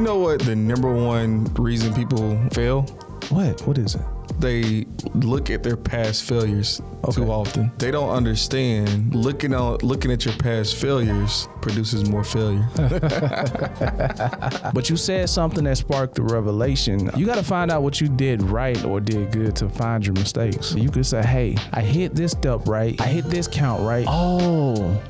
know what the number one reason people fail? What is it? They look at their past failures too often. They don't understand looking at your past failures produces more failure. But you said something that sparked the revelation. You got to find out what you did right or did good to find your mistakes. You could say, hey, I hit this step right. I hit this count right. Oh,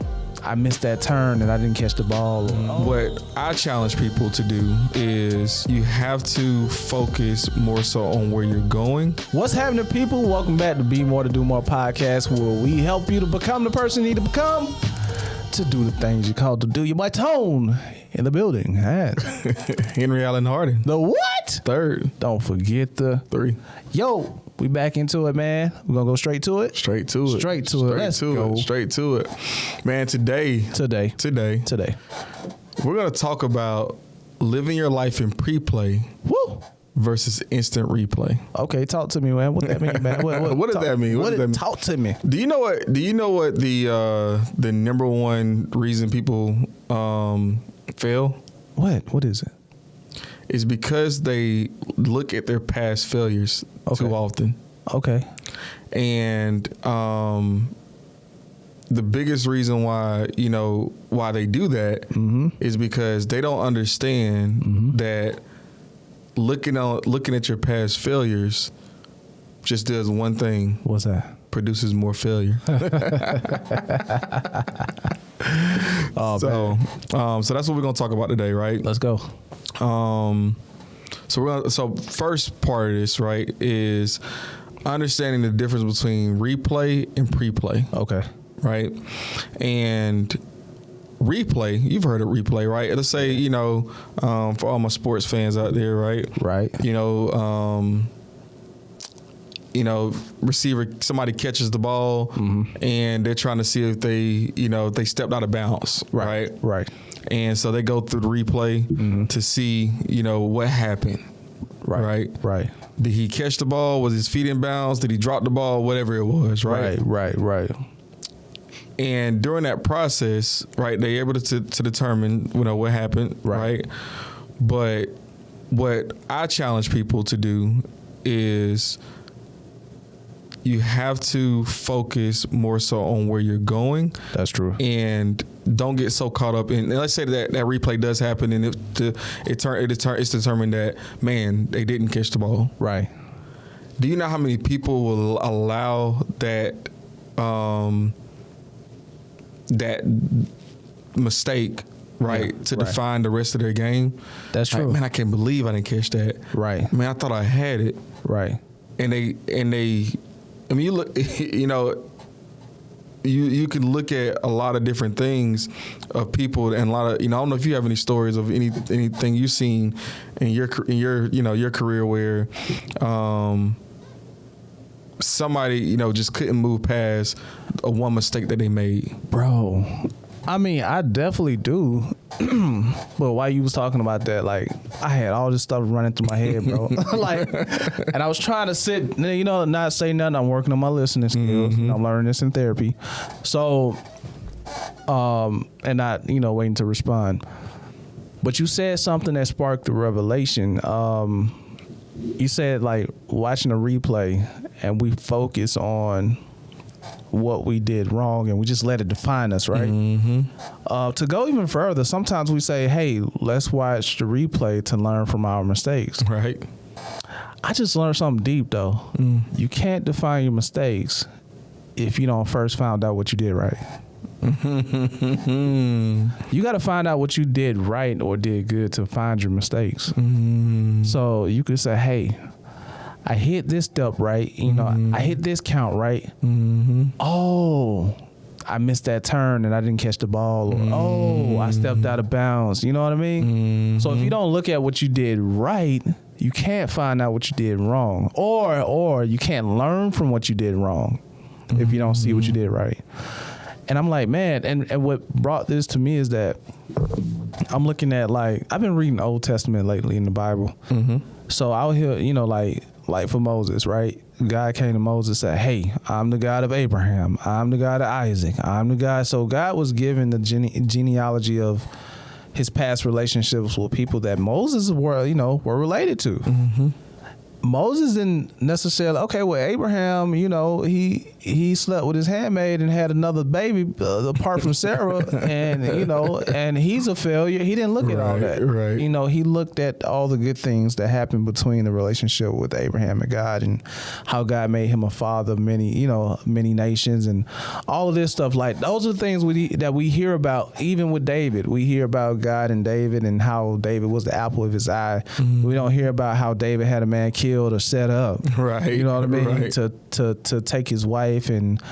I missed that turn and I didn't catch the ball. What I challenge people to do is you have to focus more so on where you're going. What's happening, people? Welcome back to Be More to Do More podcast, where we help you to become the person you need to become to do the things you called to do. You might Tone in the building. Henry Allen Harden. The what? Third. Don't forget the 3. Yo, we back into it, man. We're going to go straight to it? Straight to it. Let's go. Straight to it. Man, today, we're going to talk about living your life in pre-play versus instant replay. Okay, talk to me, man. What that mean, man? What does that mean? Talk to me. Do you know what the number one reason people fail? What is it? Is because they look at their past failures too often. Okay. And the biggest reason why they do that is because they don't understand that looking at your past failures just does one thing. What's that? Produces more failure. So that's what we're gonna talk about today, right? Let's go. So first part of this, right, is understanding the difference between replay and pre-play. Okay. Right. And replay, you've heard of replay, right? Let's say, for all my sports fans out there, right? Right. Receiver, somebody catches the ball and they're trying to see if they stepped out of bounds. Right. And so they go through the replay to see, what happened. Right. Did he catch the ball? Was his feet in bounds? Did he drop the ball? Whatever it was. Right. And during that process, right, they're able to determine, what happened. Right. But what I challenge people to do is you have to focus more so on where you're going. That's true. And don't get so caught up in. And let's say that replay does happen, and it's determined that, man, they didn't catch the ball. Right. Do you know how many people will allow that that mistake, right, to define the rest of their game? That's true. Like, man, I can't believe I didn't catch that. Right. Man, I thought I had it. Right. And they. I mean, you look. You can look at a lot of different things of people, and a lot of I don't know if you have any stories of anything you've seen in your career where somebody just couldn't move past one mistake that they made. Bro, I mean, I definitely do. But while you was talking about that, like, I had all this stuff running through my head, bro. And I was trying to sit, not say nothing. I'm working on my listening skills. I'm learning this in therapy. So, and not, waiting to respond. But you said something that sparked the revelation. You said, like, watching a replay and we focus on what we did wrong and we just let it define us, right? To go even further, sometimes we say, hey, let's watch the replay to learn from our mistakes. Right. I just learned something deep, though. You can't define your mistakes if you don't first find out what you did right. You got to find out what you did right or did good to find your mistakes. So you could say, hey, I hit this step right. I hit this count right. Oh, I missed that turn and I didn't catch the ball. Or, I stepped out of bounds. You know what I mean? So if you don't look at what you did right, you can't find out what you did wrong. Or you can't learn from what you did wrong if you don't see what you did right. And I'm like, man, and what brought this to me is that I'm looking at, like, I've been reading Old Testament lately in the Bible. So I'll hear, like for Moses, right? God came to Moses and said, hey, I'm the God of Abraham. I'm the God of Isaac. I'm the God. So God was given the genealogy of, his past relationships with people that Moses were related to. Mm-hmm. Moses didn't necessarily, Abraham, he slept with his handmaid and had another baby apart from Sarah, and, and he's a failure. He didn't look at all that. Right. He looked at all the good things that happened between the relationship with Abraham and God, and how God made him a father of many nations, and all of this stuff. Like, those are the things that we hear about, even with David. We hear about God and David and how David was the apple of his eye. Mm-hmm. We don't hear about how David had a man killed or set up, right? You know what I mean? Right. To take his wife, and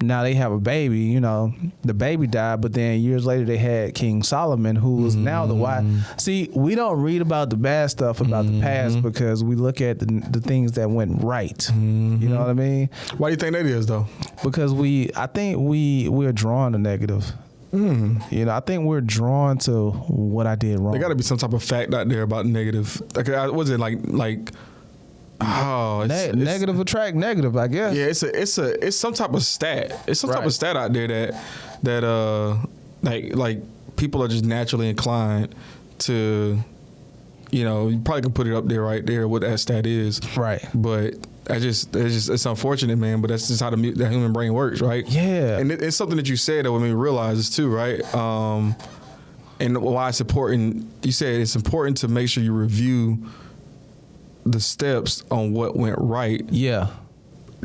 now they have a baby. The baby died, but then years later they had King Solomon, who was now the wife. See, we don't read about the bad stuff about the past because we look at the things that went right. Mm-hmm. You know what I mean? Why do you think that is, though? Because I think we're drawn to negative. I think we're drawn to what I did wrong. There got to be some type of fact out there about negative. Like, was it like? Oh, it's negative attract negative, I guess. Yeah, it's some type of stat. It's some type of stat out there that like people are just naturally inclined to, you probably can put it up there right there what that stat is. Right. But it's unfortunate, man. But that's just how the human brain works, right? Yeah. And it's something that you said that made me realize this too, right? And why it's important. You said it's important to make sure you review the steps on what went right. Yeah.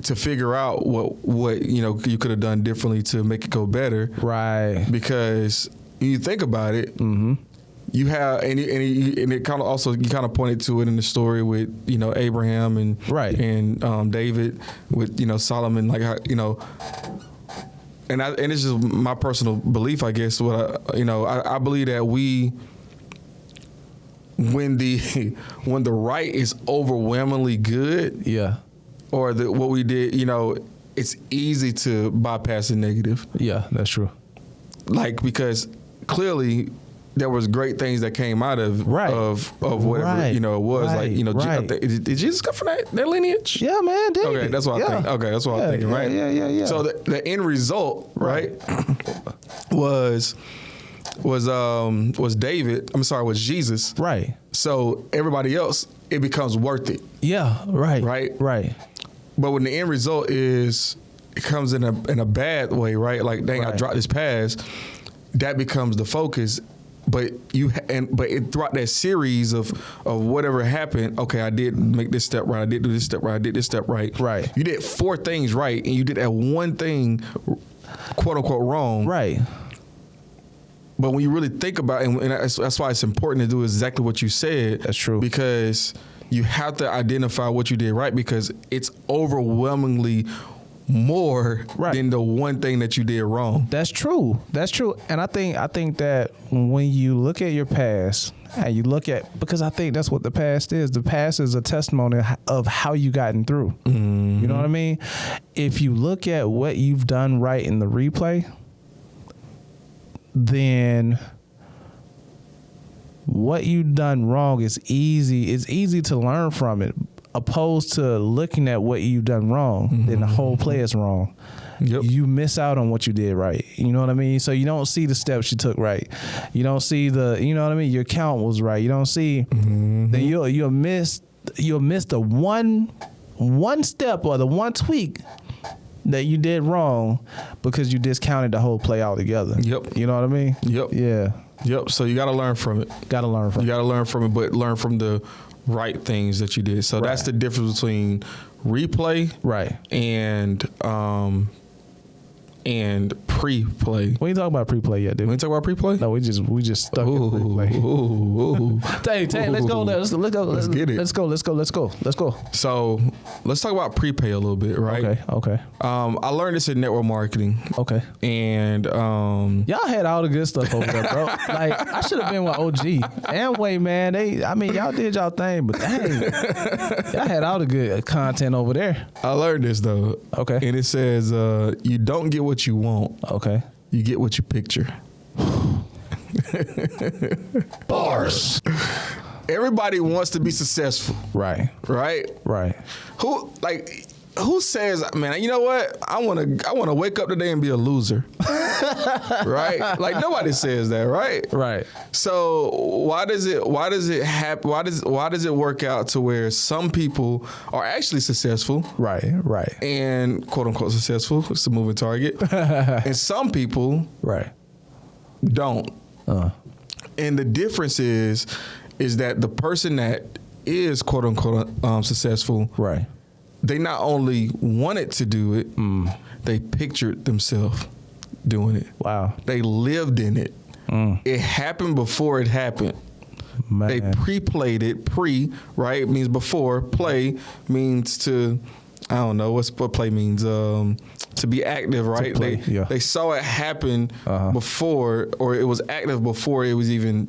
To figure out what you could have done differently to make it go better. Right. Because when you think about it, you have and it kind of also you kind of pointed to it in the story with Abraham and and David with Solomon, like how and it's just my personal belief, I guess. I believe that when the right is overwhelmingly good, or what we did, it's easy to bypass the negative. Yeah, that's true. Like, because clearly there was great things that came out of whatever it was. Did Jesus come from that lineage? Yeah, man. David. Okay, that's what I think. Okay, that's what I'm thinking. Right. Yeah. So the end result, right, was David. Was Jesus. Right. So everybody else, it becomes worth it. Yeah. Right. Right. But when the end result it comes in a bad way, right? Like, dang, I dropped this pass. That becomes the focus. But throughout that series of whatever happened, okay, I did make this step right. I did do this step right. I did this step right. Right. You did 4 things right, and you did that one thing, quote unquote, wrong. Right. But when you really think about it, and that's why it's important to do exactly what you said. That's true. Because you have to identify what you did right, because it's overwhelmingly more than the one thing that you did wrong. That's true. And I think that when you look at your past and you look at, because I think that's what the past is. The past is a testimony of how you gotten through. Mm-hmm. You know what I mean? If you look at what you've done right in the replay, then what you've done wrong is easy. It's easy to learn from it, opposed to looking at what you've done wrong, then the whole play is wrong. Yep. You miss out on what you did right. You know what I mean? So you don't see the steps you took right. You don't see your count was right. You don't see, then you'll miss the one step or the one tweak that you did wrong because you discounted the whole play altogether. Yep. You know what I mean? Yep. Yeah. Yep. So you got to learn from it. You got to learn from it, but learn from the right things that you did. So that's the difference between replay, and pre-play. We ain't talking about pre-play yet, dude. We ain't talking about pre-play? No, we just stuck in pre-play. Tay, let's go. Let's get it. Let's go. So let's talk about prepay a little bit, right? Okay. I learned this in network marketing. Okay. And y'all had all the good stuff over there, bro. Like, I should have been with OG. Amway, man. Y'all did y'all thing, but dang, y'all had all the good content over there. I learned this though. Okay. And it says you don't get what you want. Okay. You get what you picture. Bars. Everybody wants to be successful. Right. Who, like, who says, man, you know what? I want to wake up today and be a loser. Right? Like nobody says that, right? Right. So why does it happen? Why does it work out to where some people are actually successful? Right. And quote unquote successful. It's a moving target. And some people don't. And the difference is that the person that is quote unquote successful, they not only wanted to do it, they pictured themselves doing it. Wow. They lived in it. It happened before it happened. Man. They pre-played it. Right? Means before. Play means to, I don't know what play means. To be active, right? They saw it happen before, or it was active before it was even,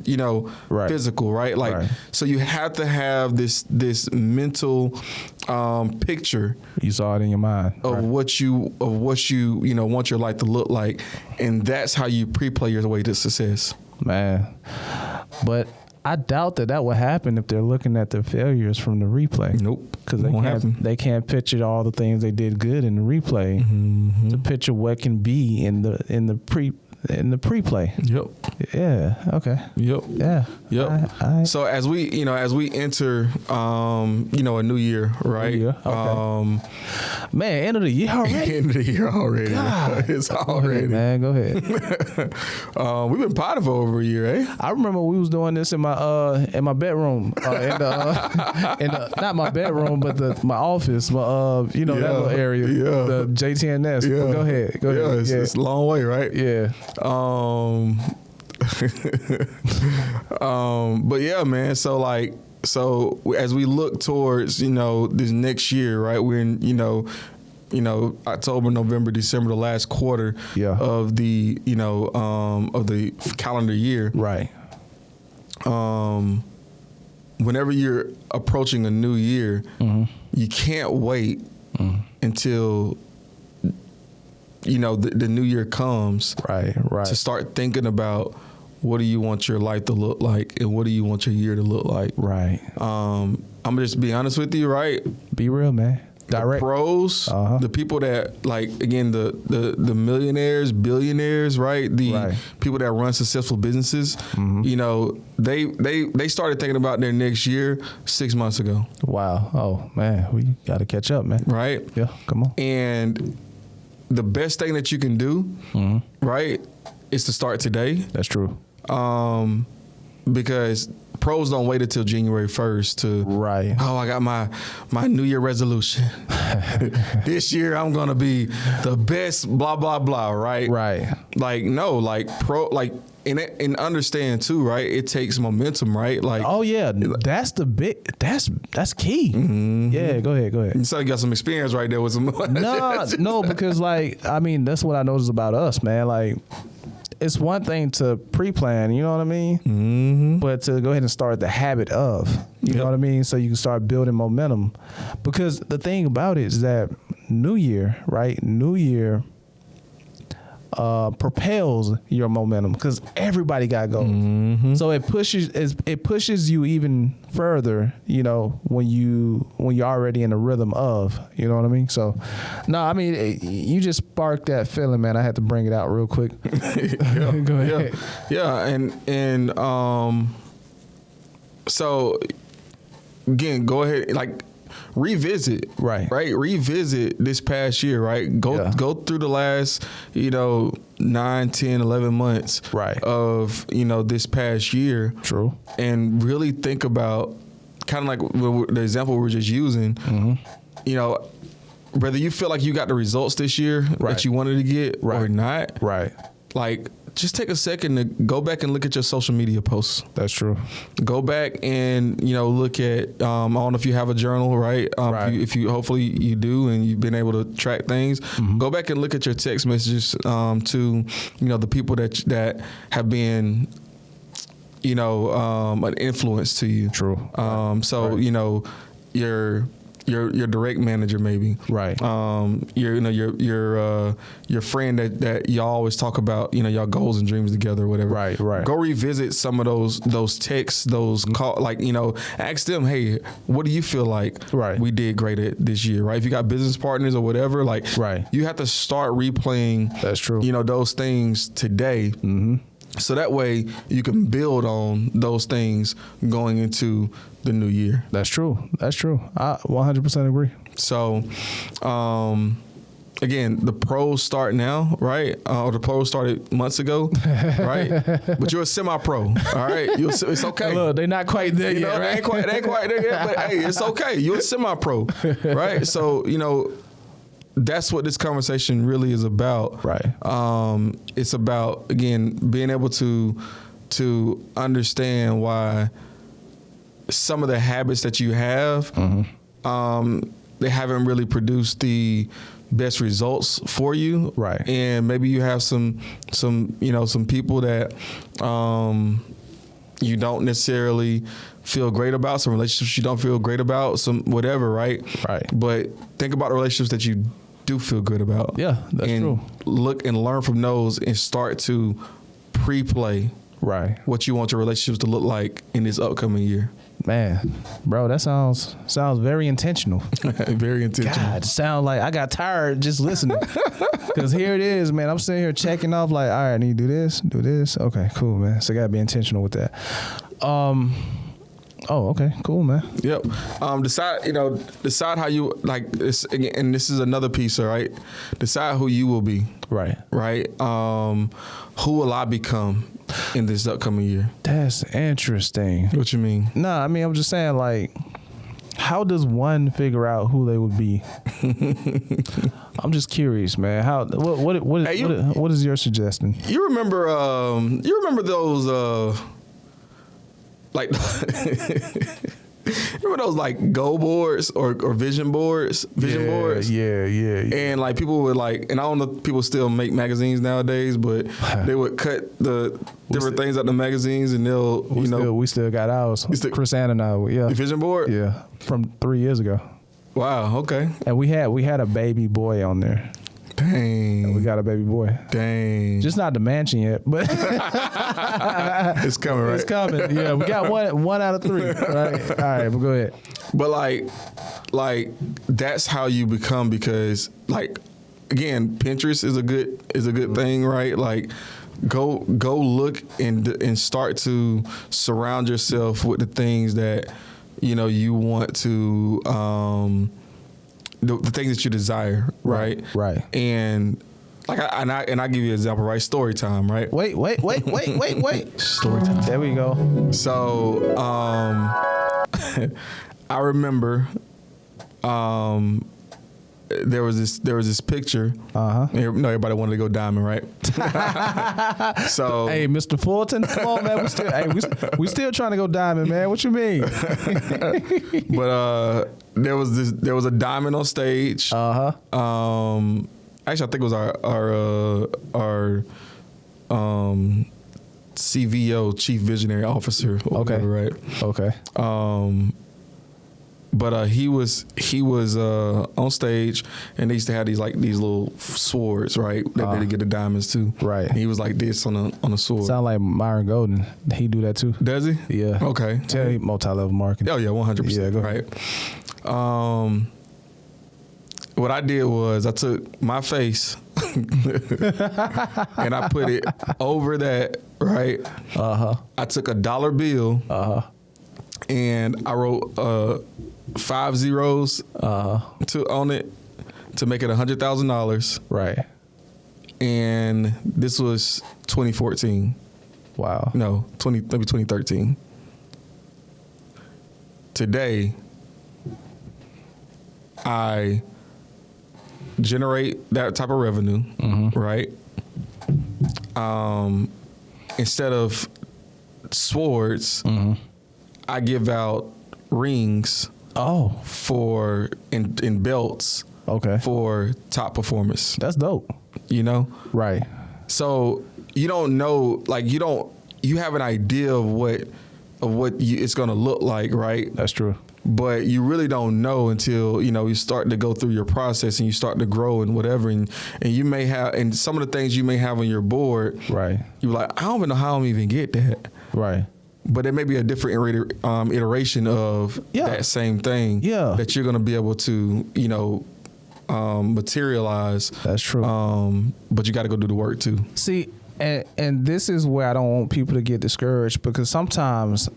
physical, right? Like, so you have to have this mental picture. You saw it in your mind of what you want your life to look like, and that's how you pre-play your way to success. Man, but I doubt that would happen if they're looking at their failures from the replay. Nope. Because they can't picture all the things they did good in the replay to picture what can be in the pre-play. Yep. Yeah. Okay. Yep. Yeah. Yep. So as we enter a new year, right? Yeah. Okay. Man, end of the year already. End of the year already. God. It's already. Go ahead. We've been potting for over a year, eh? I remember we was doing this in my bedroom, not my bedroom, but my office, that little area, the JTNS. Yeah. Go ahead. Yeah, it's a long way, right? Yeah. But yeah, man. So as we look towards, this next year, right? We're in, October, November, December, the last quarter of the, of the calendar year. Right. Whenever you're approaching a new year, you can't wait until the new year comes, right, to start thinking about what do you want your life to look like and what do you want your year to look like. Right. I'm gonna just be honest with you, right? Be real, man. Direct. The pros, the people that, like, again, the millionaires, billionaires, right? The people that run successful businesses, they started thinking about their next year 6 months ago. Wow. Oh man, we got to catch up, man. Right? Yeah. Come on. And the best thing that you can do, right, is to start today. That's true. Because pros don't wait until January 1st to, I got my New Year resolution. This year I'm going to be the best, blah, blah, blah, right? Right. Like, no, and understand too, right? It takes momentum, right? Like, oh yeah, that's key. Yeah, go ahead. You said you got some experience right there with some. No, because that's what I noticed about us, man. Like, it's one thing to pre-plan, you know what I mean? But to go ahead and start the habit of, you know what I mean? So you can start building momentum. Because the thing about it is that New Year, right? New Year propels your momentum because everybody got goals. So it pushes you even further, when you're already in the rhythm of, you know what I mean? So you just sparked that feeling, man. I had to bring it out real quick. Go ahead. Yeah. And so again, go ahead, revisit, right? Revisit this past year, right? Go through the last, 9, 10, 11 months of, this past year. True. And really think about kind of like the example we were just using, whether you feel like you got the results this year that you wanted to get or not. Right. Like, just take a second to go back and look at your social media posts. That's true. Go back and, look at, I don't know if you have a journal, right? If you hopefully you do and you've been able to track things, go back and look at your text messages to, the people that have been, an influence to you. True. So, your your direct manager, maybe. Right. Your friend that y'all always talk about, y'all goals and dreams together or whatever. Right. Go revisit some of those texts, those call, ask them, hey, what do you feel like we did great at this year, right? If you got business partners or whatever, you have to start replaying. That's true. Those things today. Mm-hmm. So that way you can build on those things going into the new year. That's true. I 100% agree. So, again, the pros start now, right? Or the pros started months ago, right? But you're a semi-pro, all right? It's okay. Look, they're not quite there yet, right? They ain't quite there yet, but hey, it's okay. You're a semi-pro, right? So, that's what this conversation really is about. Right. It's about, again, being able to understand why some of the habits that you have, they haven't really produced the best results for you. Right. And maybe you have some people that you don't necessarily feel great about, some relationships you don't feel great about, some whatever, right? Right. But think about the relationships that you do feel good about. Yeah, that's true. Look and learn from those and start to pre-play what you want your relationships to look like in this upcoming year. Man, bro, that sounds very intentional. Very intentional. God, sound like I got tired just listening. Because here it is, man. I'm sitting here checking off like, all right, I need to do this. Okay, cool, man. So I got to be intentional with that. Oh, okay, cool, man. Yep. Decide how you like this, and this is another piece, all right? Decide who you will be. Right. Right. Who will I become in this upcoming year? That's interesting. What you mean? No, I mean, I'm just saying, like, how does one figure out who they would be? I'm just curious, man. What is your suggestion? You remember those like remember those like goal boards or vision boards? Boards? Yeah. And like people would like, and I don't know if people still make magazines nowadays, but they would cut the different things out the magazines and we still got ours. Chris and I, yeah. The vision board? Yeah. From 3 years ago. Wow, okay. And we had a baby boy on there. Dang. And we got a baby boy. Dang. Just not the mansion yet, but it's coming, right? It's coming. Yeah, we got one out of 3. Right. All right, but go ahead. But like that's how you become, because like again, Pinterest is a good thing, right? Like go look and start to surround yourself with the things that you want to the things that you desire, right? Right. And like I give you an example, right? Story time, right? Wait. Story time. There we go. So I remember there was this picture. Everybody wanted to go diamond, right? So hey, Mr. Fulton, come on, man. We still trying to go diamond, man. What you mean? But there was a diamond on stage. Actually, I think it was our CVO, Chief Visionary Officer. Okay. Whatever, right. Okay. But he was on stage, and they used to have these little swords, right? That they get the diamonds too. Right. And he was like this on a sword. Sound like Myron Golden. He do that too. Does he? Yeah. Okay. Tell you multi-level marketing. Oh yeah, 100%. Yeah, go right. What I did was I took my face and I put it over that, right? I took a dollar bill. And I wrote 5 zeros on it to make it $100,000. Right. And this was 2014. Wow. No, maybe 2013. Today, I generate that type of revenue, right? Instead of swords, I give out rings. For in belts. Okay. For top performance. That's dope. Right. So you don't know, like you have an idea of what of what it's going to look like, right? That's true. But you really don't know until, you start to go through your process and you start to grow and whatever. And you may have, and some of the things you may have on your board, right? You're like, I don't even know how I'm even get that. Right. But there may be a different iteration of that same thing that you're going to be able to, materialize. That's true. But you got to go do the work too. See, and this is where I don't want people to get discouraged, because sometimes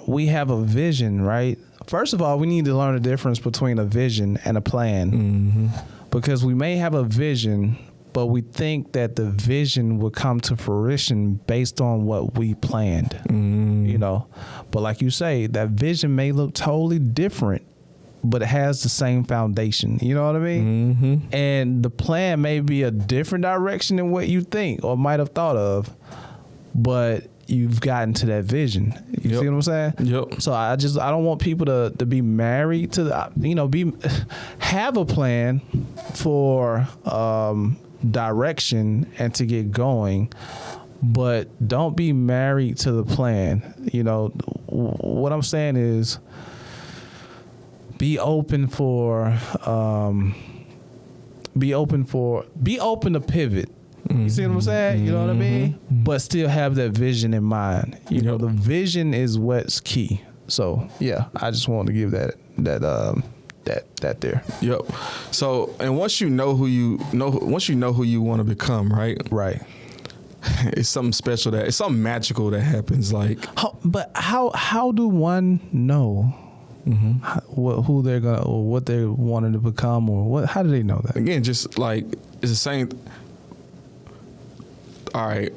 we have a vision, right? First of all, we need to learn the difference between a vision and a plan. Mm-hmm. Because we may have a vision, but we think that the vision will come to fruition based on what we planned, But like you say, that vision may look totally different, but it has the same foundation. You know what I mean? Mm-hmm. And the plan may be a different direction than what you think or might have thought of, but you've gotten to that vision. You see what I'm saying? Yep. So I don't want people to be married to have a plan for direction and to get going, but don't be married to the plan. What I'm saying is, be open to pivot. You see what I'm saying? You know what I mean? But still have that vision in mind. The vision is what's key. So yeah, I just wanted to give that there. Yep. So, and once you know who you want to become, right? Right. It's something special it's something magical that happens. Like, but how do one know? Mm-hmm. Who they're gonna, or what they're wanting to become, or what? How do they know that? Again, just like it's the same. All right,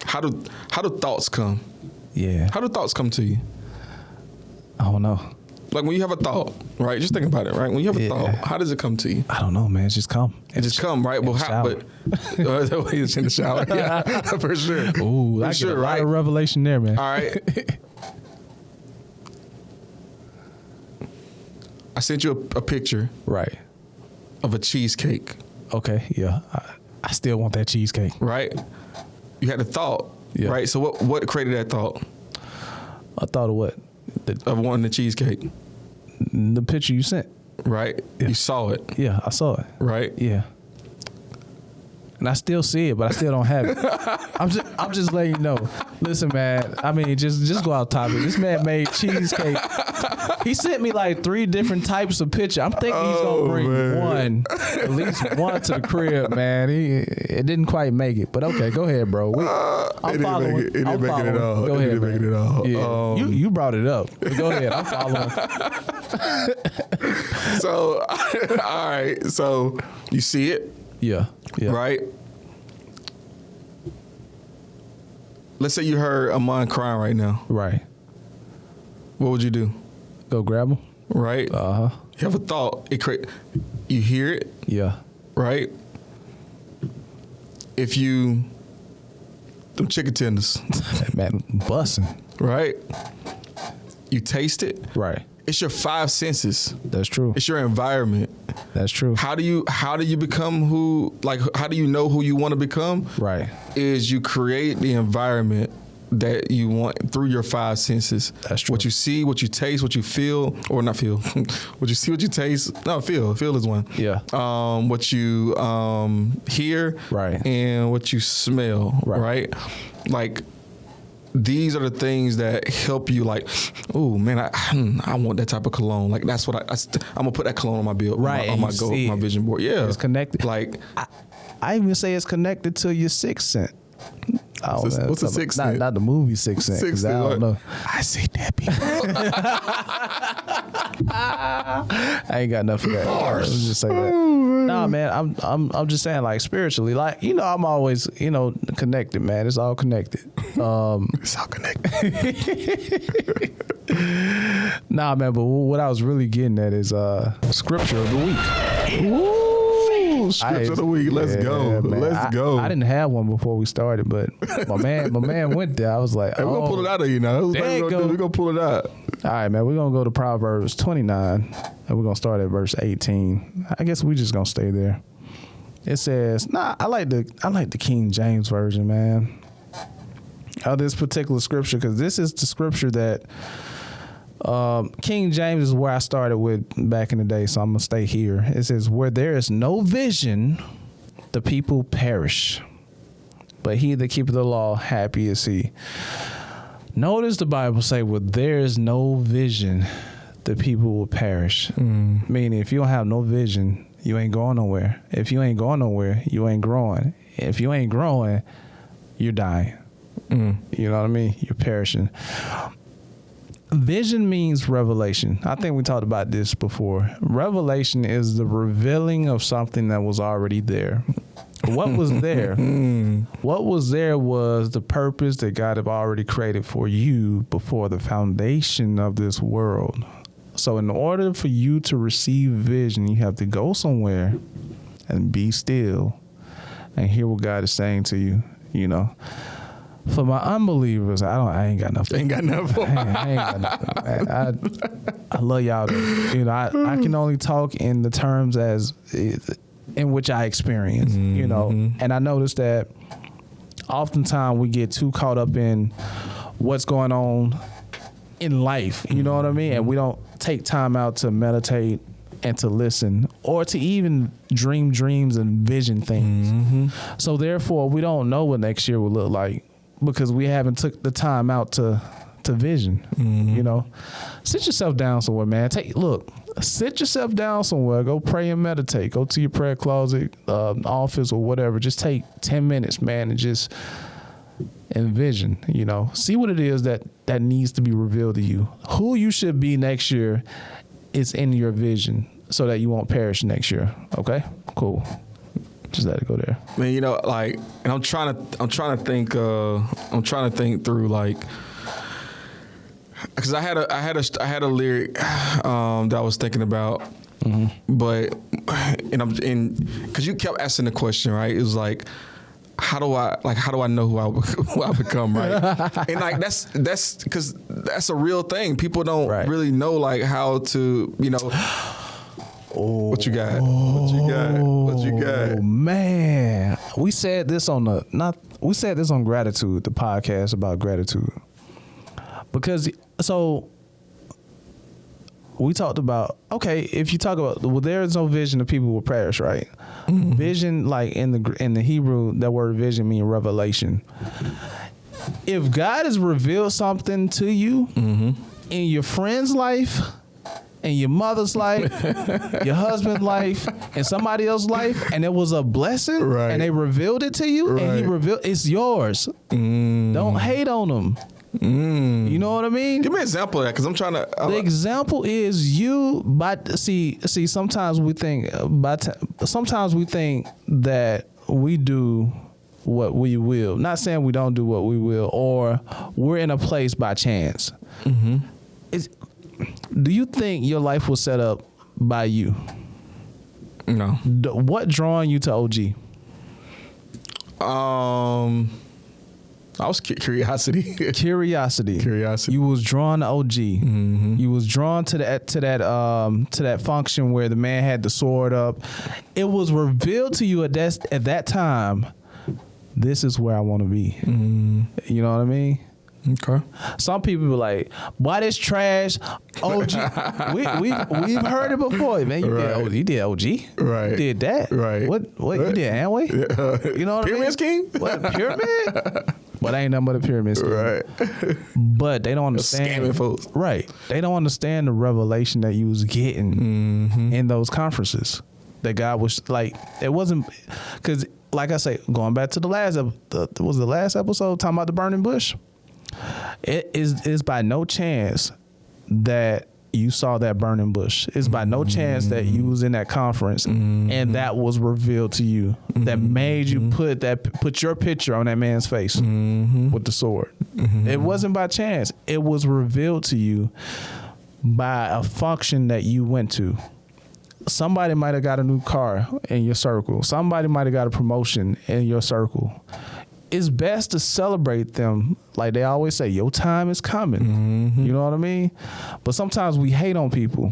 how do thoughts come? Yeah. How do thoughts come to you? I don't know. Like when you have a thought, right? Just think about it, right? When you have a thought, how does it come to you? I don't know, man. It just come. It just come, right? Well, how? But it's in the shower, yeah, for sure. Ooh, I get a lot of revelation there, man. All right. I sent you a picture, right, of a cheesecake. Okay, yeah. I still want that cheesecake. Right. You had a thought, right? So what created that thought? A thought of what? Of wanting the cheesecake. The picture you sent. Right. Yeah. You saw it. Yeah, I saw it. Right. Yeah. And I still see it, but I still don't have it. I'm just letting you know. Listen, man. I mean, just go out topic. This man made cheesecake. He sent me like 3 different types of picture. I'm thinking he's gonna bring at least one to the crib, man. It didn't quite make it, but okay, go ahead, bro. I'm following. It didn't make it at all. Go ahead, man. Make it at all. Yeah. You brought it up. But go ahead. I'm following. So, all right. So you see it. Yeah. Right? Let's say you heard Amon crying right now. Right. What would you do? Go grab him. Right? Uh-huh. You have a thought. You hear it. Yeah. Right? If you... Them chicken tenders. Man, busting. Right? You taste it. Right. It's your 5 senses. That's true. It's your environment. That's true. How do you become how do you know who you want to become? Right. Is you create the environment that you want through your 5 senses. That's true. What you see, what you taste, what you feel, or not feel. What you see, what you taste. No, feel. Feel is one. Yeah. What you hear. Right. And what you smell. Right. Like, these are the things that help you. Like, oh man, I want that type of cologne. Like, that's what I'm gonna put that cologne on my bill. Right. On my vision board. Yeah. It's connected. Like, I even say it's connected to your 6th sense. What's the 6th sense? Not the movie 6th Sense. 6th Sense. I don't know. I see dead people. I ain't got enough of that. Let's just say that. Nah, man. I'm just saying, like, spiritually, like, I'm always, connected, man. It's all connected. It's all connected. Nah, man. But what I was really getting at is scripture of the week. Ooh. Scripture of the week. Let's go. Man. Let's go. I didn't have one before we started, but my man went there. I was like, hey, we're going to pull it out of you now. We're going to pull it out. All right, man. We're going to go to Proverbs 29, and we're going to start at verse 18. I guess we just going to stay there. It says, I like the King James Version, man. of this particular scripture, because this is the scripture that King James is where I started with back in the day, so I'm going to stay here. It says, where there is no vision, the people perish, but he that keepeth the law, happy is he. Notice the Bible say, where there is no vision, the people will perish. Meaning, if you don't have no vision, you ain't going nowhere. If you ain't going nowhere, you ain't growing. If you ain't growing, you're dying. You know what I mean? You're perishing. Vision means revelation. I think we talked about this before. Revelation is the revealing of something that was already there. What was there? What was there was the purpose that God had already created for you before the foundation of this world. So in order for you to receive vision, you have to go somewhere and be still and hear what God is saying to you, you know. For my unbelievers, I ain't got nothing. Ain't got nothing. I ain't got nothing, man. I love y'all. You know, I can only talk in the terms as in which I experience, you know. And I noticed that oftentimes we get too caught up in what's going on in life, you know what I mean? And we don't take time out to meditate and to listen, or to even dream dreams and vision things. So therefore, we don't know what next year will look like, because we haven't took the time out to vision. You know, sit yourself down somewhere, man. Sit yourself down somewhere. Go pray and meditate. Go to your prayer closet, office, or whatever. Just take 10 minutes, man, and just envision. You know, see what it is that needs to be revealed to you. Who you should be next year is in your vision, so that you won't perish next year. Okay, cool. Just let it go there. Man, you know, like, and I'm trying to think through, like, because I had a lyric that I was thinking about, but because you kept asking the question, right? It was like, how do I know who I become, right? And like that's because that's a real thing. People don't really know, like, how to, you know. What you got? What you got? Man, we said this on Gratitude, the podcast about gratitude. Because so we talked about, okay, if you talk about, well, there is no vision, the people will perish, right? Vision, like in the Hebrew, that word vision means revelation. If God has revealed something to you in your friend's life, in your mother's life, your husband's life, and somebody else's life, and it was a blessing, and they revealed it to you, and he revealed, it's yours. Don't hate on them. You know what I mean? Give me an example of that, because I'm trying to. The example is you. But see. Sometimes we think that we do what we will. Not saying we don't do what we will, or we're in a place by chance. Do you think your life was set up by you? No. What drawing you to OG? I was curiosity. Curiosity. You was drawn to OG. You was drawn to that function where the man had the sword up. It was revealed to you at that time. This is where I want to be. You know what I mean? Okay. Some people be like, "Why this trash?" OG. We've heard it before, man. You did OG. Right. You did that. Right. What you did Amway? You know what Pyramid I mean? scheme? What, pyramid? But ain't nothing but a pyramid scheme. Right. But they don't understand. Scamming folks. Right. They don't understand the revelation that you was getting in those conferences. That God was like, it wasn't, because like I say, going back to the last episode talking about the burning bush. It is by no chance that you saw that burning bush. It's by no chance that you was in that conference and that was revealed to you, that made you put your picture on that man's face with the sword. It wasn't by chance. It was revealed to you by a function that you went to. Somebody might have got a new car in your circle. Somebody might have got a promotion in your circle. it's best to celebrate them. Like they always say, your time is coming. You know what I mean? But sometimes we hate on people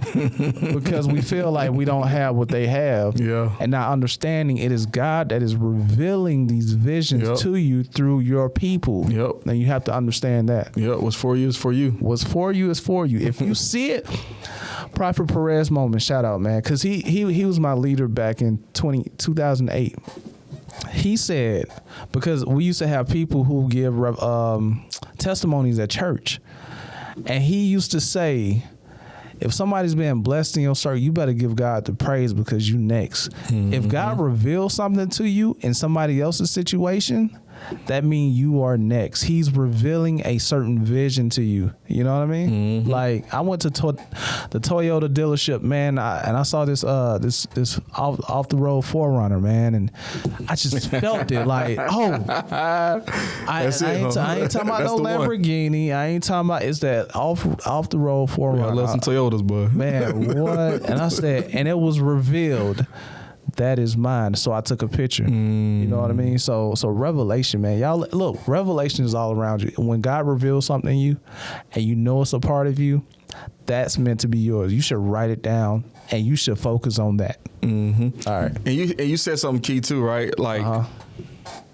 because we feel like we don't have what they have. Yeah. And not understanding it is God that is revealing these visions to you through your people. Yep. And you have to understand that. Yep. What's for you is for you. What's for you is for you. If you see it, Prophet Perez moment, shout out, man. Because he was my leader back in 2008. He said, because we used to have people who give testimonies at church, and he used to say, if somebody's being blessed in your circle, you better give God the praise because you next. If God reveals something to you in somebody else's situation, that means you are next. He's revealing a certain vision to you. You know what I mean? Like I went to the Toyota dealership, man, and I saw this off the road 4Runner, man, and I just felt it. Like, I ain't talking about no Lamborghini. I ain't talking about it's that off the road 4Runner. Yeah, I love some Toyotas, boy. Man, what? And I said, and it was revealed. That is mine. So I took a picture. You know what I mean? So revelation, man. Y'all look, revelation is all around you. When God reveals something in you and you know it's a part of you, that's meant to be yours. You should write it down and you should focus on that. All right. And you said something key too, right? Like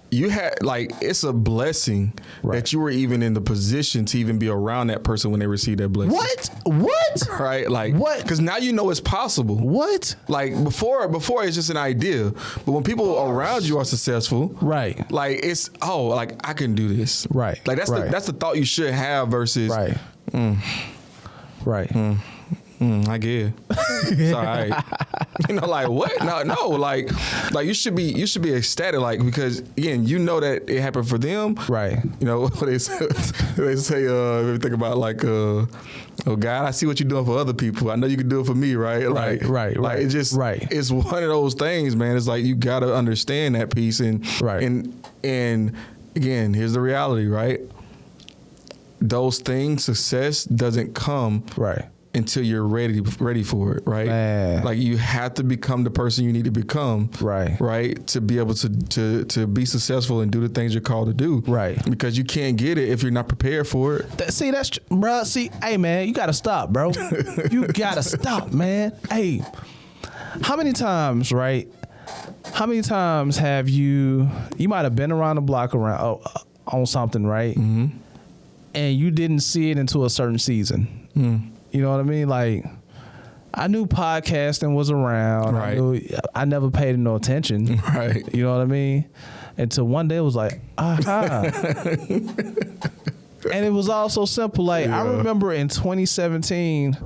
you had, like, it's a blessing that you were even in the position to even be around that person when they received that blessing. What? Right? Like, what? Because now you know it's possible. What? Like before it's just an idea. But when people around you are successful, right? Like it's, like I can do this. Right. Like that's the thought you should have versus right. I get. It's all right. You know, like what? No, like you should be ecstatic, like, because again, you know that it happened for them, right? You know what they say. If you think about like, oh God, I see what you're doing for other people. I know you can do it for me, right? Like, right. Like it just, it's one of those things, man. It's like you got to understand that piece, and and again, here's the reality, right? Those things, success doesn't come until you're ready for it, right? Man. Like you have to become the person you need to become, right, to be able to be successful and do the things you're called to do, right? Because you can't get it if you're not prepared for it. Bro. See, hey man, you gotta stop, bro. You gotta stop, man. Hey, how many times, right? How many times have you might have been around the block on something, right? And you didn't see it until a certain season. You know what I mean? Like, I knew podcasting was around. Right. I never paid no attention. Right. You know what I mean? Until one day it was like, aha. And it was all so simple. Like, I remember in 2017,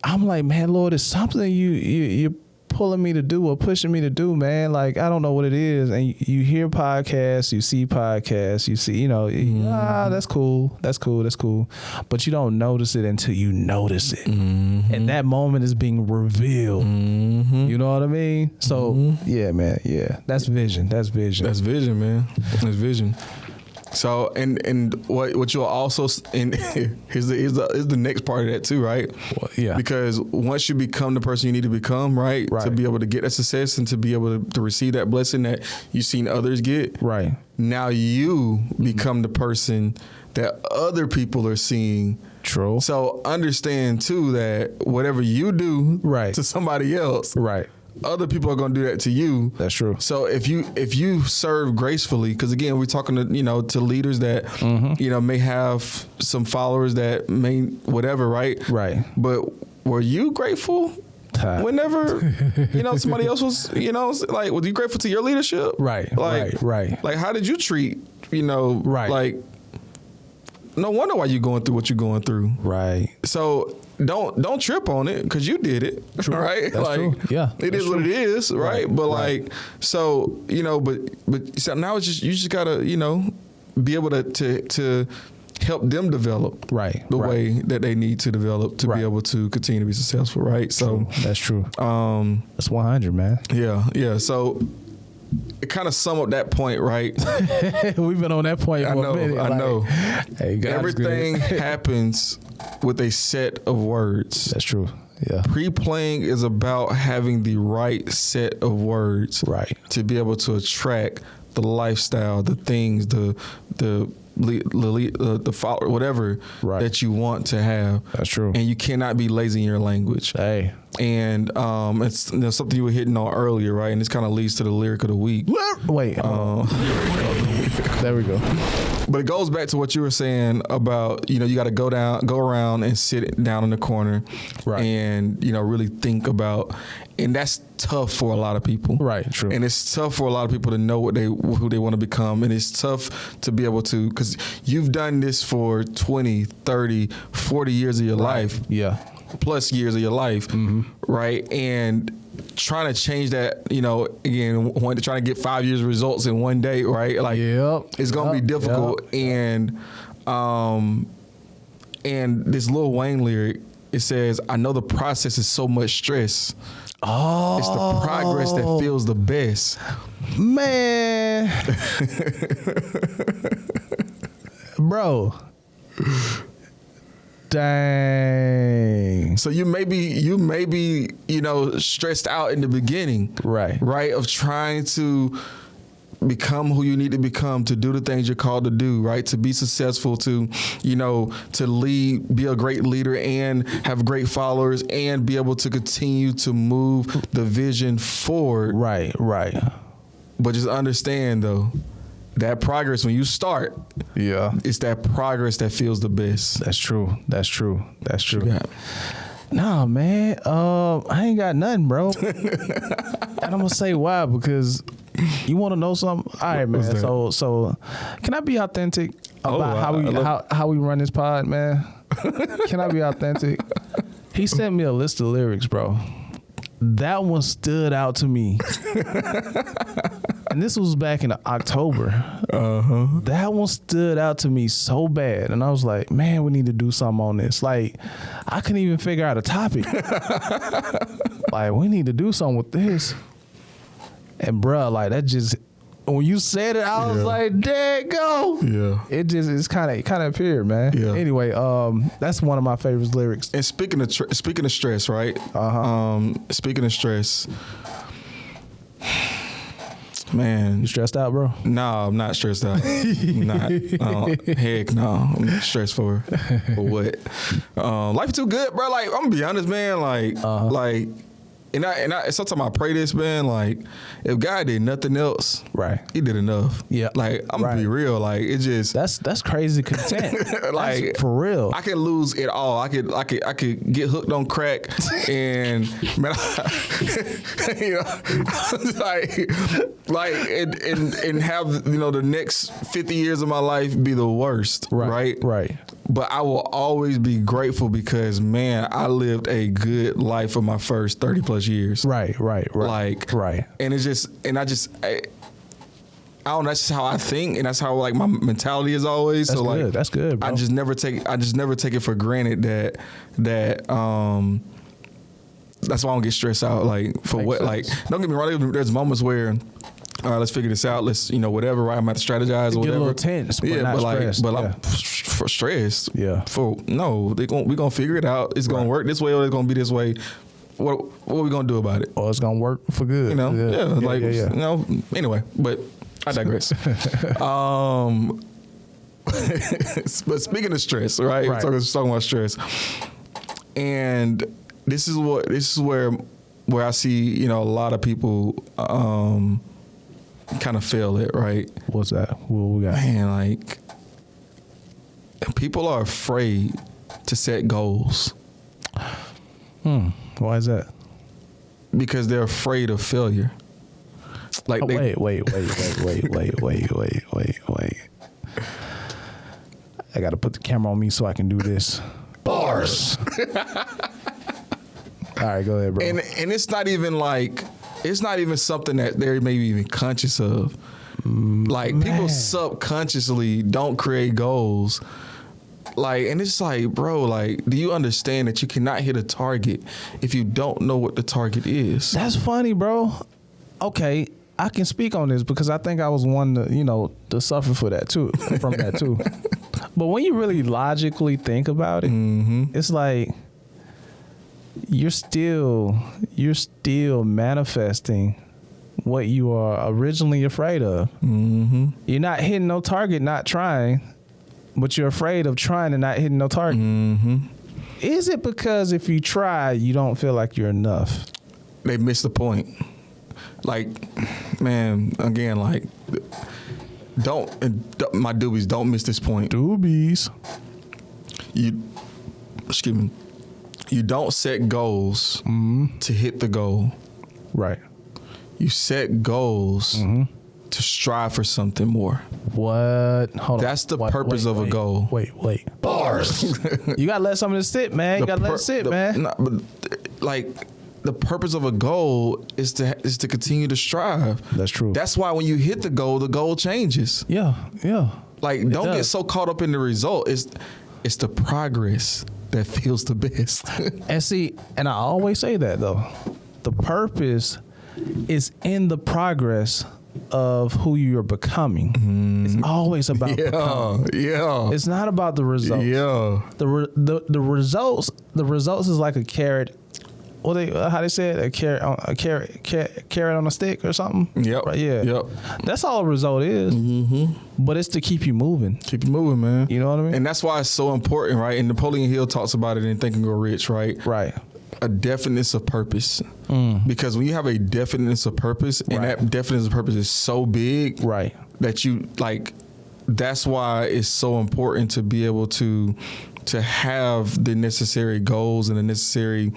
I'm like, man, Lord, it's something you're pulling me to do or pushing me to do, man. Like, I don't know what it is. And you hear podcasts, you see podcasts, you see, that's cool. But you don't notice it until you notice it. And that moment is being revealed. You know what I mean? So, yeah, man. Yeah. That's vision. That's vision, man. That's vision. So and what you'll also, and here's the next part of that too, right? Well, yeah. Because once you become the person you need to become, right, to be able to get that success and to be able to receive that blessing that you've seen others get, right? Now you become the person that other people are seeing. True. So understand too that whatever you do to somebody else, other people are going to do that to you. That's true. So if you serve gracefully, because again, we're talking to leaders that may have some followers that may whatever, right? But were you grateful whenever somebody else was like, was you grateful to your leadership? Like how did you treat like, no wonder why you're going through what you're going through. Right. So don't trip on it because you did it. True. Right. That's like, true. Yeah. It is what it is. Right. But like, so, but so now it's just, you just gotta, be able to help them develop the way that they need to develop to be able to continue to be successful. Right. So that's true. That's 100, man. Yeah. Yeah. So it kind of sum up that point, right? We've been on that point for a minute. I know. Hey, everything happens with a set of words. That's true. Yeah. Pre-playing is about having the right set of words, to be able to attract the lifestyle, the things, the follower, whatever that you want to have. That's true. And you cannot be lazy in your language. Hey. And it's something you were hitting on earlier, right? And this kind of leads to the lyric of the week. Wait. There we go. But it goes back to what you were saying about, you got to go around and sit down in the corner, and really think about, and that's tough for a lot of people, right? True. And it's tough for a lot of people to know who they want to become, and it's tough to be able to, because you've done this for 20, 30, 40 years of your life, plus years of your life, right? And trying to change that, again, trying to get 5 years of results in one day, right? Like, it's gonna be difficult. And this Lil Wayne lyric, it says, "I know the process is so much stress. Oh, it's the progress that feels the best." Man, bro. Dang. So you may be, stressed out in the beginning, right, of trying to become who you need to become, to do the things you're called to do, right, to be successful, to lead, be a great leader, and have great followers, and be able to continue to move the vision forward. Right. But just understand, though, that progress, when you start, it's that progress that feels the best. That's true. Nah, man, I ain't got nothing, bro. And I'm gonna say why, because you want to know something. All right, man. So can I be authentic about how we run this pod, man? Can I be authentic? He sent me a list of lyrics, bro. That one stood out to me. And this was back in October. That one stood out to me so bad. And I was like, man, we need to do something on this. Like, I couldn't even figure out a topic. Like, we need to do something with this. And bruh, like, that just, when you said it, I was like, there it go. Yeah. It's kind of appeared, man. Yeah. Anyway, that's one of my favorite lyrics. And speaking of stress, right? Speaking of stress, man. You stressed out, bro? No, I'm not stressed out. I'm not. Heck no. I'm not stressed for what? Life too good, bro. Like, I'm gonna be honest, man. Like, And I sometimes I pray this, man, like, if God did nothing else, he did enough. Yeah. Like, I'm gonna be real. Like, it just, that's crazy content. Like, that's for real. I could lose it all. I could get hooked on crack, and man, and have the next 50 years of my life be the worst. Right. But I will always be grateful because, man, I lived a good life for my first 30 plus years. Right. Like, and it's just, and I don't know, that's just how I think, and that's how, like, my mentality is always. That's so good. Like, that's good, bro. I just never take it for granted that that's why I don't get stressed out. Like, for what, like, don't get me wrong, there's moments where, all right, let's figure this out. Let's, whatever, right? I'm about to strategize or whatever. Get a little tense, but not stressed. I'm stressed. Yeah. We're gonna figure it out. It's gonna work this way or it's gonna be this way. What are we gonna do about it? Or it's gonna work for good. Anyway, but I digress. But speaking of stress, right? We're talking about stress, and this is where I see a lot of people kind of fail it, right? What's that? What we got? Man, like, people are afraid to set goals. Why is that? Because they're afraid of failure. Like, wait. I got to put the camera on me so I can do this. Bars. All right, go ahead, bro. And it's not even something that they're maybe even conscious of. Like, people subconsciously don't create goals. Like, and it's like, bro, like, do you understand that you cannot hit a target if you don't know what the target is? That's funny, bro. Okay, I can speak on this because I think I was one to suffer from that too. But when you really logically think about it, it's like you're still manifesting what you are originally afraid of. Mm-hmm. You're not hitting no target, not trying, but you're afraid of trying and not hitting no target. Mm-hmm. Is it because if you try, you don't feel like you're enough? They missed the point. Like, man, again, like, my doobies, don't miss this point. Doobies. You don't set goals to hit the goal. Right. You set goals to strive for something more. What? Hold on. That's the purpose of a goal. Wait. Bars. You gotta let some of this sit, man. You gotta let it sit, man. But like, the purpose of a goal is to continue to strive. That's true. That's why when you hit the goal changes. Yeah. Like, don't get so caught up in the result. It's the progress that feels the best. And see, and I always say that though, the purpose is in the progress of who you're becoming. It's always about becoming. Yeah. It's not about the results. Yeah. The results is like a carrot. How they say it? A carrot on a stick or something. Yep. Right, yeah. Yep. That's all a result is. Mm-hmm. But it's to keep you moving. Keep you moving, man. You know what I mean? And that's why it's so important, right? And Napoleon Hill talks about it in Think and Grow Rich, right? Right. A definiteness of purpose. Because when you have a definiteness of purpose, and that definiteness of purpose is so big, right, that you like. That's why it's so important to be able to have the necessary goals and the necessary,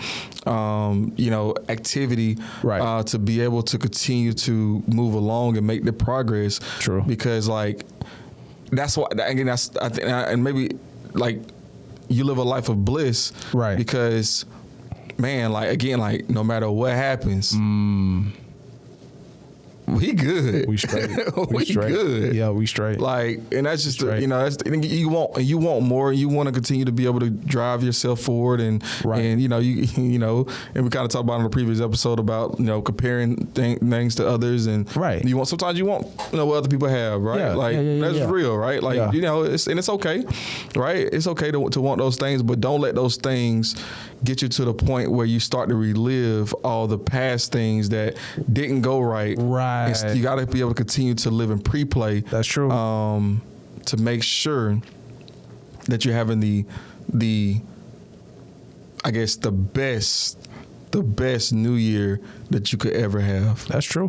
activity, right, to be able to continue to move along and make the progress. True. Because like, that's why, again, I think, and maybe like you live a life of bliss, right? Because, man, like, again, like, no matter what happens, we good. We straight. we straight. Good. Yeah, we straight. Like, and that's just you want more. You want to continue to be able to drive yourself forward, and and and we kind of talked about in the previous episode about comparing things to others, and sometimes you want what other people have, right? That's real, right? Like it's okay, right? It's okay to want those things, but don't let those things get you to the point where you start to relive all the past things that didn't go right. Right. You got to be able to continue to live in pre-play. That's true. To make sure that you're having the best new year that you could ever have. That's true.